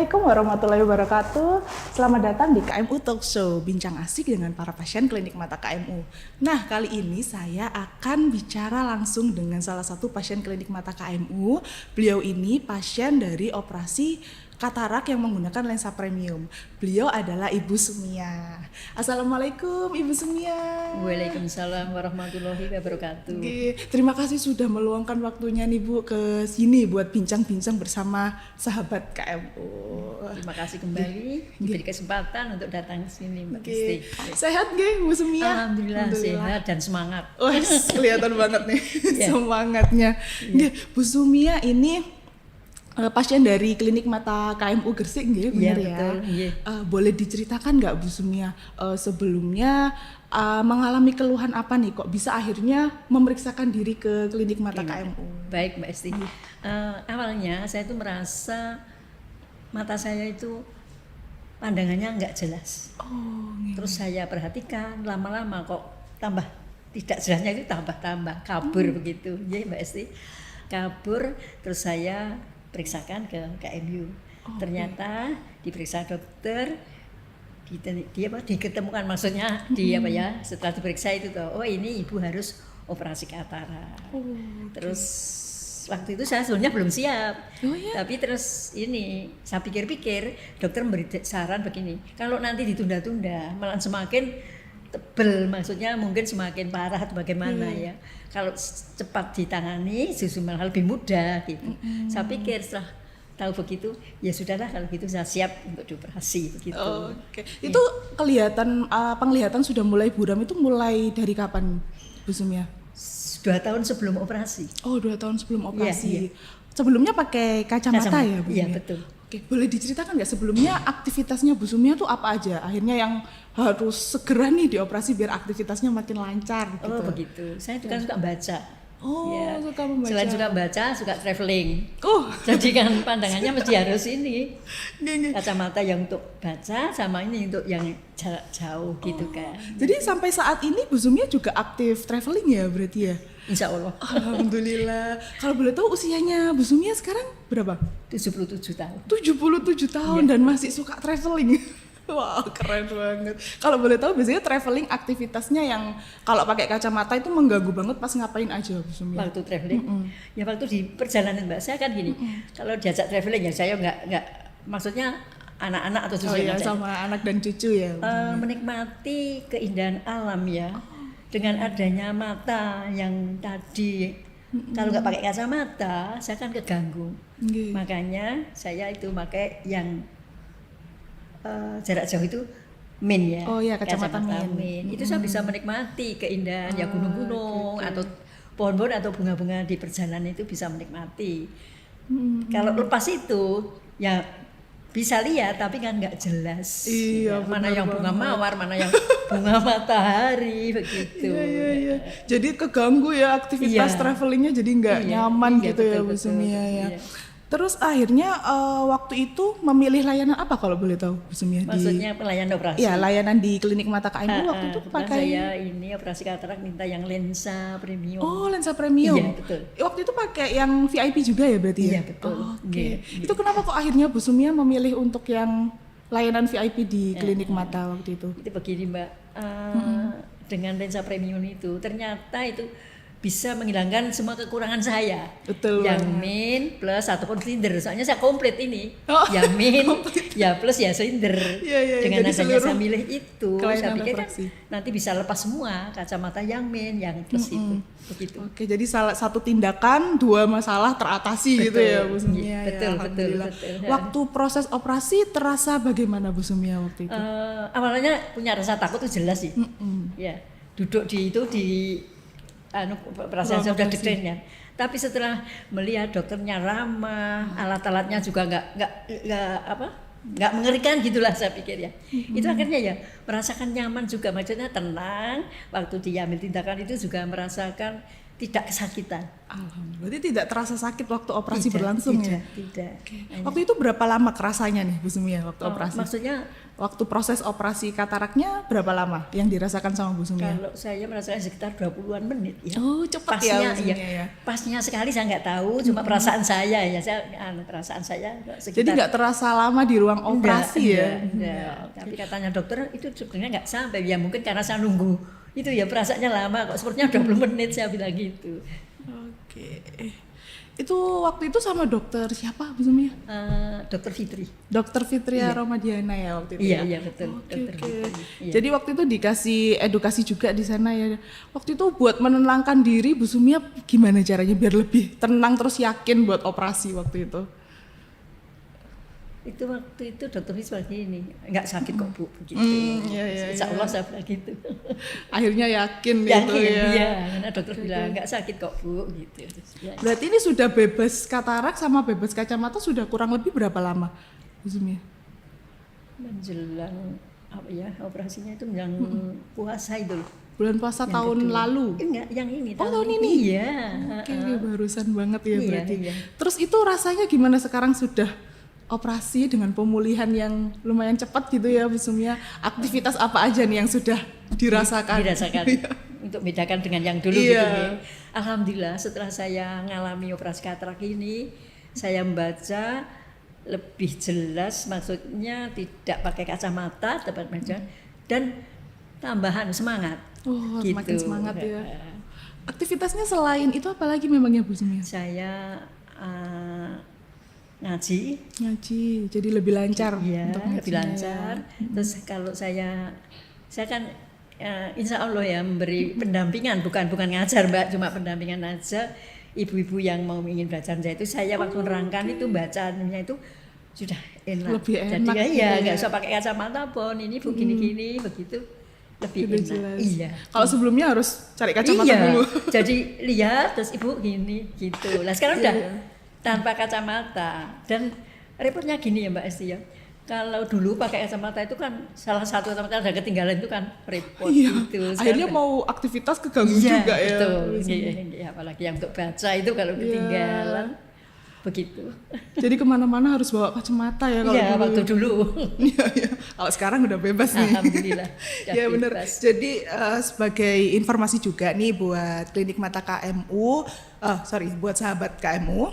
Assalamualaikum warahmatullahi wabarakatuh. Selamat datang di KMU Talk Show, bincang asik dengan para pasien klinik mata KMU. Nah, kali ini saya akan bicara langsung dengan salah satu pasien klinik mata KMU. Beliau ini pasien dari operasi katarak yang menggunakan lensa premium. Beliau adalah Ibu Sumia. Assalamualaikum Ibu Sumia. Waalaikumsalam warahmatullahi wabarakatuh. Oke, terima kasih sudah meluangkan waktunya nih Bu ke sini buat bincang-bincang bersama sahabat KMU. Terima kasih kembali diberi kesempatan untuk datang ke sini Mbak Kristi. Sehat nggih Bu Sumia? Alhamdulillah sehat dan semangat. Wes, kelihatan banget nih semangatnya. Nggih, Bu Sumia ini pasien dari klinik mata KMU Gresik nggih, benar ya? Betul, iya. Boleh diceritakan nggak Bu Sumia sebelumnya mengalami keluhan apa nih kok bisa akhirnya memeriksakan diri ke klinik mata KMU? Baik Mbak Esti. Awalnya saya itu merasa mata saya itu pandangannya nggak jelas. Terus saya perhatikan lama-lama kok tambah tidak jelasnya itu tambah kabur begitu. Ya Mbak Esti. Kabur terus saya periksakan ke KMU. Ternyata diperiksa dokter, diketemukan maksudnya setelah diperiksa itu tuh, oh ini ibu harus operasi katarak. Terus waktu itu saya sebenarnya belum siap. Tapi terus ini saya pikir-pikir dokter memberi saran begini, kalau nanti ditunda-tunda malah semakin tebel, maksudnya mungkin semakin parah atau bagaimana ya. Kalau cepat ditangani justru malah lebih mudah gitu. Saya pikir setelah tahu begitu, ya sudahlah kalau gitu saya siap untuk dioperasi begitu. Oke. Itu kelihatan penglihatan sudah mulai buram itu mulai dari kapan Bu Sumia? 2 tahun sebelum operasi. Oh, 2 tahun sebelum operasi. Iya. Sebelumnya pakai kacamata ya Bu Sumia? Iya betul. Oke, boleh diceritakan nggak sebelumnya aktivitasnya Bu Sumia tuh apa aja? Akhirnya yang harus segera nih dioperasi biar aktivitasnya makin lancar gitu. Oh begitu. Saya juga suka baca. Suka membaca. Selain suka baca, suka traveling. Jadi kan pandangannya mesti harus ini. Kacamata yang untuk baca sama ini untuk yang jarak jauh gitu kan. Jadi sampai saat ini Bu Sumia juga aktif traveling ya berarti ya? Insya Allah. Alhamdulillah. Kalau boleh tahu usianya Bu Sumia sekarang berapa? 77 tahun. 77 tahun dan masih suka traveling. Wah, keren banget. Kalau boleh tahu biasanya traveling aktivitasnya yang kalau pakai kacamata itu mengganggu banget pas ngapain aja Bu Sumia? Waktu traveling, ya waktu di perjalanan Mbak saya kan gini, kalau diajak traveling ya saya nggak, maksudnya anak-anak atau cucu sama anak dan cucu ya. Menikmati keindahan alam ya, dengan adanya mata yang tadi kalau nggak pakai kacamata saya kan keganggu. Makanya saya itu pakai yang jarak jauh itu min ya. Oh iya, kacamata min. Itu saya bisa menikmati keindahan ya gunung-gunung atau pohon-pohon atau bunga-bunga di perjalanan itu bisa menikmati. Kalau lepas itu ya bisa lihat tapi kan nggak jelas. Iya, mana yang bunga mawar, mana yang bunga matahari begitu. Iya. Jadi keganggu ya aktivitas travelingnya jadi nggak nyaman gitu ya Bu Sumia ya. Terus akhirnya waktu itu memilih layanan apa kalau boleh tahu Bu Sumia? Maksudnya pelayanan operasi? Iya, layanan di klinik mata KMU waktu itu pakai. Saya ini operasi katarak minta yang lensa premium. Oh, lensa premium. Iya, betul. Waktu itu pakai yang VIP juga ya berarti ya? Iya, betul. Oke. Itu kenapa kok akhirnya Bu Sumia memilih untuk yang layanan VIP di klinik mata waktu itu? Itu begini Mbak, dengan lensa premium itu ternyata itu bisa menghilangkan semua kekurangan saya. Betul. Yang min plus ataupun silinder. Soalnya saya komplit ini. Yang min ya plus ya silinder. Dengan adanya saya milih itu, saya pikir kan nanti bisa lepas semua kacamata yang min, yang plus itu. Begitu. Oke, jadi salah satu tindakan 2 masalah teratasi gitu ya Bu Sumia. Betul. Waktu proses operasi terasa bagaimana Bu Sumia waktu itu? Awalnya punya rasa takut itu jelas sih. Ya, duduk di perasaan saya sudah deg-degan ya. Tapi setelah melihat dokternya ramah, alat-alatnya juga nggak mengerikan gitulah saya pikir ya. Itu akhirnya ya merasakan nyaman juga, maksudnya tenang waktu diambil tindakan itu juga merasakan tidak kesakitan. Alhamdulillah. Berarti tidak terasa sakit waktu operasi berlangsung ya? Tidak. Oke. Waktu itu berapa lama kerasanya nih Bu Sumia waktu operasi? Maksudnya Waktu proses operasi kataraknya berapa lama yang dirasakan sama Bu Sumia? kalau saya merasakan sekitar 20-an menit ya. Oh, cepat Pasnya, ya Bu Sumia ya. Pasnya sekali saya nggak tahu, cuma perasaan saya ya. Perasaan saya sekitar. Jadi nggak terasa lama di ruang operasi ya? Enggak. Tapi katanya dokter itu sebenarnya nggak sampai, ya mungkin karena saya nunggu. Itu ya perasaannya lama kok, sepertinya 20 menit saya bilang gitu. Oke. Itu waktu itu sama dokter siapa Bu Sumia? Dokter Fitri. Dokter Fitria Romadiana ya waktu itu. Iya betul. Oke, Dokter oke. Fitri. Iya. Jadi waktu itu dikasih edukasi juga di sana ya. Waktu itu buat menenangkan diri Bu Sumia gimana caranya biar lebih tenang terus yakin buat operasi waktu itu? Itu waktu itu dokter Fitri seperti ini, nggak sakit kok Bu, begitu. Iya, Insya Allah saya bilang gitu. Akhirnya yakin gitu Yakin ya. iya, karena dokter bilang nggak sakit kok Bu, gitu. Ya. Berarti ini sudah bebas katarak sama bebas kacamata sudah kurang lebih berapa lama Bu Sumia? Menjelang apa ya operasinya itu menjelang puasa itu loh. Bulan puasa Yang tahun kedua. lalu. Enggak, yang ini. Oh, tahun ini? Iya. Oke, barusan banget ya Iya, berarti. iya. Terus itu rasanya gimana sekarang sudah operasi dengan pemulihan yang lumayan cepat gitu ya Bu Sumia? Aktivitas apa aja nih yang sudah dirasakan? Dirasakan. Untuk bedakan dengan yang dulu Iya. gitu ya. Alhamdulillah setelah saya ngalami operasi katarak ini, saya membaca lebih jelas, maksudnya tidak pakai kacamata, tepat baca, dan tambahan semangat. Oh, gitu. semakin semangat ya. Aktivitasnya selain itu apa lagi memangnya Bu Sumia? Saya ngaji, Jadi lebih lancar ya, untuk lebih ngajinya lancar. ya. Terus kalau saya kan insya Allah ya memberi pendampingan, bukan ngajar Mbak, cuma pendampingan aja. Ibu-ibu yang mau ingin belajar itu saya waktu nerangkan itu bacaannya itu sudah enak. Lebih Jadi enak ya gitu ya. nggak usah pakai kacamata pun, ini Bu gini-gini begitu lebih Lebih enak. jelas. Iya. Kalau sebelumnya harus cari kacamata Iya, dulu. jadi lihat terus ibu gini gitu. Lah sekarang udah Iya. tanpa kacamata dan repotnya gini ya Mbak Esti ya. Kalau dulu pakai kacamata itu kan salah satu kacamata ada ketinggalan itu kan repot Iya. gitu. Sekarang Akhirnya kan- mau aktivitas keganggu iya, juga ya. betul. Bu Sumia. Iya, apalagi yang untuk baca itu kalau ketinggalan begitu. Jadi kemana-mana harus bawa kacamata ya kalau Iya, dulu. waktu dulu. Iya, iya. Kalau sekarang udah bebas nih. Alhamdulillah. Udah Ya benar. bebas. Jadi sebagai informasi juga nih buat klinik mata KMU, buat sahabat KMU.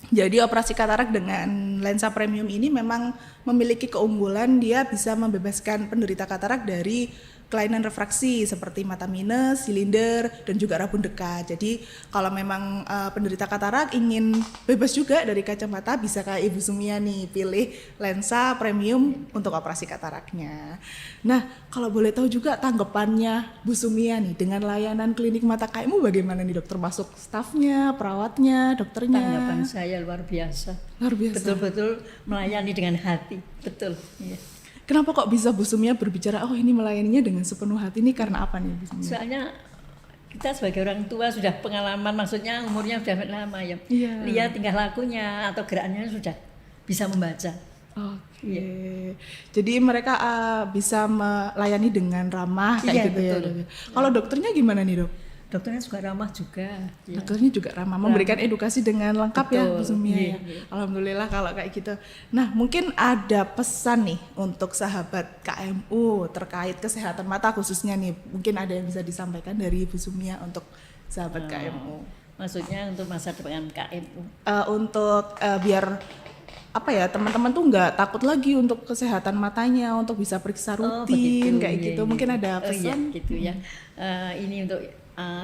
Jadi operasi katarak dengan lensa premium ini memang memiliki keunggulan, dia bisa membebaskan penderita katarak dari kelainan refraksi seperti mata minus, silinder, dan juga rabun dekat. Jadi kalau memang penderita katarak ingin bebas juga dari kacamata, bisa kayak Ibu Sumia nih, pilih lensa premium untuk operasi kataraknya. Nah, kalau boleh tahu juga tanggapannya Bu Sumia nih dengan layanan klinik mata KMU bagaimana nih dokter, masuk stafnya, perawatnya, dokternya? Tanggapan saya luar biasa. Luar biasa. Betul-betul melayani dengan hati. Betul. Iya. Kenapa kok bisa Bu Sumia berbicara, oh ini melayaninya dengan sepenuh hati, ini karena apa nih Bu Sumia? Soalnya kita sebagai orang tua sudah pengalaman, maksudnya umurnya sudah lama ya. Iya. Lihat tingkah lakunya atau geraknya sudah bisa membaca. Oke, Iya. jadi mereka bisa melayani dengan ramah kayak Iya, gitu ya. betul. Dok? Kalau dokternya gimana nih dok? Dokternya juga ramah juga. Ya. Dokternya juga ramah, memberikan edukasi dengan lengkap ya Bu Betul, Sumia iya, ya. iya. Alhamdulillah kalau kayak gitu. Nah mungkin ada pesan nih untuk sahabat KMU terkait kesehatan mata khususnya nih. Mungkin ada yang bisa disampaikan dari Bu Sumia untuk sahabat KMU. Maksudnya untuk masa depan KMU. Untuk biar apa ya, teman-teman tuh nggak takut lagi untuk kesehatan matanya, untuk bisa periksa rutin kayak Iya, gitu. iya. Mungkin ada Oh, iya, pesan? gitu ya. Ini untuk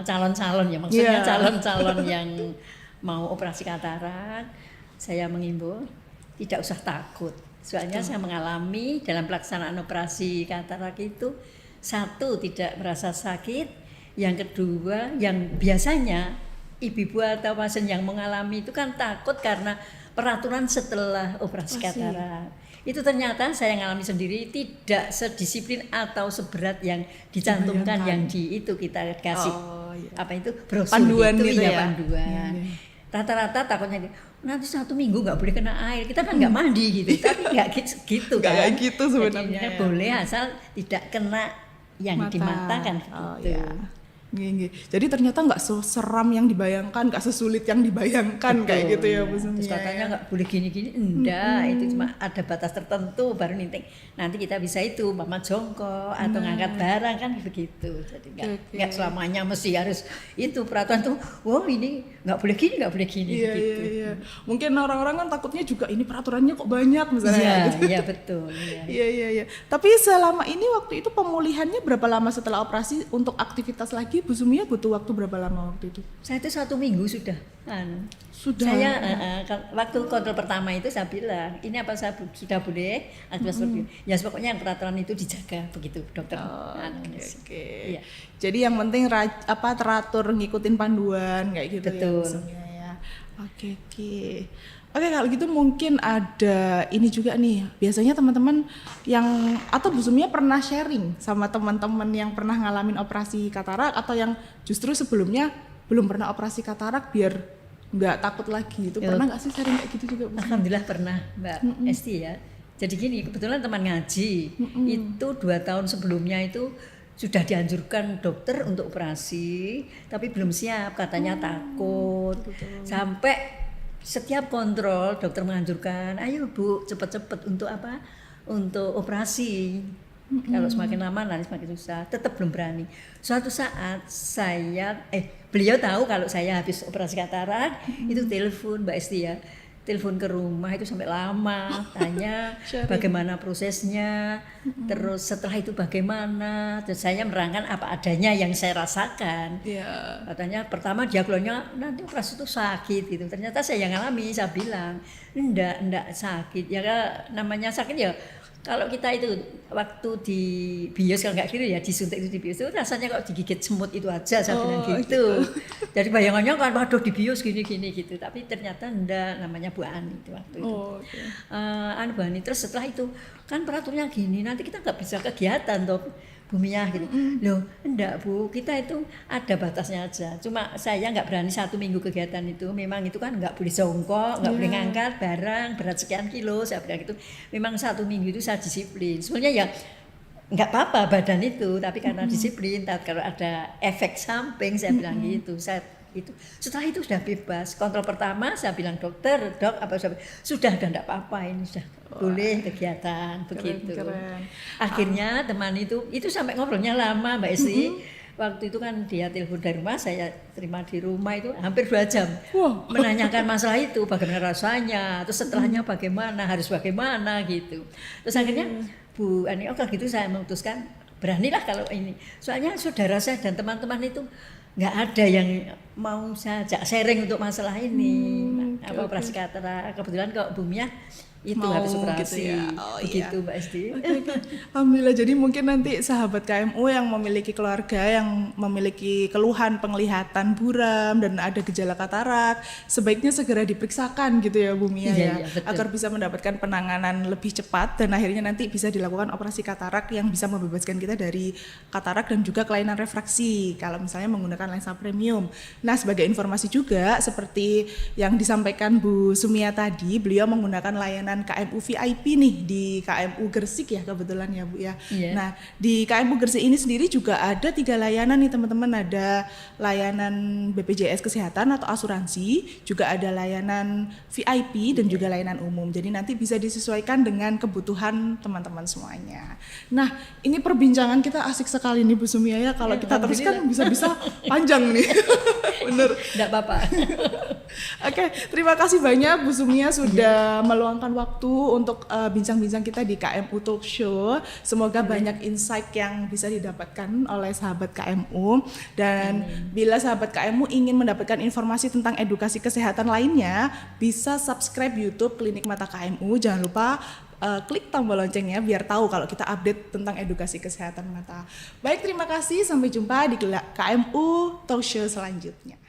calon-calon ya, maksudnya Iya. calon-calon yang mau operasi katarak, saya mengimbau tidak usah takut. Soalnya saya mengalami dalam pelaksanaan operasi katarak itu, satu tidak merasa sakit, yang kedua yang biasanya ibu-ibu atau pasien yang mengalami itu kan takut karena peraturan setelah operasi katarak. Itu ternyata saya mengalami sendiri tidak sedisiplin atau seberat yang dicantumkan yang di itu kita kasih. Oh, iya. Apa itu brosur Panduan itu gitu ya? panduan. Iya, iya. Rata-rata takutnya nanti 1 minggu nggak boleh kena air, kita kan nggak mandi gitu, tapi nggak gitu Nggak kan. kayak gitu sebenarnya Jadi, ya. boleh asal tidak kena yang di mata kan Oh gitu. ya. Nggih. Jadi ternyata nggak seseram yang dibayangkan, nggak sesulit yang dibayangkan. Betul, kayak gitu ya Bu Sumi. Terus katanya nggak boleh gini-gini, enggak, itu cuma ada batas tertentu baru ninting. Nanti kita bisa itu mama jongkok atau ngangkat barang kan begitu. Jadi nggak selamanya mesti harus itu peraturan tuh. Wow ini nggak boleh gini, nggak boleh gini. Iya, gitu. Iya. Mungkin orang-orang kan takutnya juga ini peraturannya kok banyak misalnya. Iya, gitu. Iya betul. Iya. Tapi selama ini waktu itu pemulihannya berapa lama setelah operasi untuk aktivitas lagi? Bu Sumia butuh waktu berapa lama waktu itu? Saya itu 1 minggu sudah. Sudah. Saya waktu kontrol pertama itu saya bilang, ini apa saya sudah boleh aktivitas lebih. Ya pokoknya yang peraturan itu dijaga begitu dokter. Oke. Iya. Jadi yang penting teratur ngikutin panduan kayak gitu. Betul. Ya Bu Sumia ya. Oke. Oke, kalau gitu mungkin ada ini juga nih. Biasanya teman-teman yang atau Bu Sumia pernah sharing sama teman-teman yang pernah ngalamin operasi katarak atau yang justru sebelumnya belum pernah operasi katarak biar nggak takut lagi. Itu pernah nggak sih sharing kayak gitu juga Bu Sumia? Alhamdulillah pernah Mbak Esti ya. Jadi gini, kebetulan teman ngaji itu 2 tahun sebelumnya itu sudah dianjurkan dokter untuk operasi, tapi belum siap, katanya takut. Sampai setiap kontrol dokter menganjurkan, ayo Bu cepet-cepet untuk apa? Untuk operasi. Kalau semakin lama nanti semakin susah. Tetap belum berani. Suatu saat beliau tahu kalau saya habis operasi katarak, itu telepon Mbak Esti ya. Telepon ke rumah itu sampai lama, tanya bagaimana prosesnya, terus setelah itu bagaimana, terus saya menerangkan apa adanya yang saya rasakan. Katanya pertama dia keluarnya nanti operasi itu sakit gitu, ternyata saya yang ngalami, saya bilang enggak sakit, ya namanya sakit ya. Kalau kita itu waktu di bios kalau nggak kira ya disuntik itu di bios itu rasanya kok digigit semut itu aja saya bilang gitu. Jadi bayangannya kan waduh di bios gini gitu, tapi ternyata enggak, namanya Bu Ani itu waktu itu. Bu Ani terus setelah itu kan peraturannya gini, nanti kita nggak bisa kegiatan toh Bu Mia gitu. Loh enggak Bu, kita itu ada batasnya aja. Cuma saya nggak berani 1 minggu kegiatan itu. Memang itu kan nggak boleh jongkok, nggak boleh ngangkat barang berat sekian kilo. Saya bilang gitu. Memang 1 minggu itu saya disiplin. Sebenarnya ya nggak apa-apa badan itu, tapi karena disiplin. Kalau ada efek samping saya bilang gitu. Setelah itu sudah bebas. Kontrol pertama saya bilang dok apa sudah enggak apa-apa, ini sudah boleh kegiatan begitu. Keren. Akhirnya teman itu sampai ngobrolnya lama Mbak Esti. Waktu itu kan dia telepon dari rumah, saya terima di rumah itu hampir 2 jam. Menanyakan masalah itu, bagaimana rasanya, terus setelahnya bagaimana, harus bagaimana gitu. Terus akhirnya Bu Ani, gitu saya memutuskan beranilah kalau ini. Soalnya saudara saya dan teman-teman itu nggak ada yang mau saya ajak sharing untuk masalah ini. Operasi katarak. Kebetulan kok Bu Mia itu habis operasi gitu ya. Begitu Mbak Esti. Alhamdulillah. Jadi mungkin nanti sahabat KMU yang memiliki keluarga yang memiliki keluhan penglihatan buram dan ada gejala katarak, sebaiknya segera diperiksakan gitu ya Bu Mia ya, agar bisa mendapatkan penanganan lebih cepat dan akhirnya nanti bisa dilakukan operasi katarak yang bisa membebaskan kita dari katarak dan juga kelainan refraksi kalau misalnya menggunakan lensa premium. Nah, sebagai informasi juga seperti yang disampaikan Bu Sumia tadi, beliau menggunakan layanan KMU VIP nih di KMU Gresik ya kebetulan ya Bu ya. Nah di KMU Gresik ini sendiri juga ada 3 layanan nih teman-teman, ada layanan BPJS Kesehatan atau asuransi, juga ada layanan VIP dan juga layanan umum. Jadi nanti bisa disesuaikan dengan kebutuhan teman-teman semuanya. Nah ini perbincangan kita asik sekali nih Bu Sumia ya, kalau kita teruskan bisa-bisa panjang nih. Bener. Enggak apa-apa. Oke, terima kasih banyak Bu Sumia sudah meluangkan waktu untuk bincang-bincang kita di KMU Talk Show. Semoga banyak insight yang bisa didapatkan oleh sahabat KMU. Dan bila sahabat KMU ingin mendapatkan informasi tentang edukasi kesehatan lainnya, bisa subscribe YouTube Klinik Mata KMU. Jangan lupa klik tombol loncengnya biar tahu kalau kita update tentang edukasi kesehatan mata. Baik, terima kasih. Sampai jumpa di KMU Talk Show selanjutnya.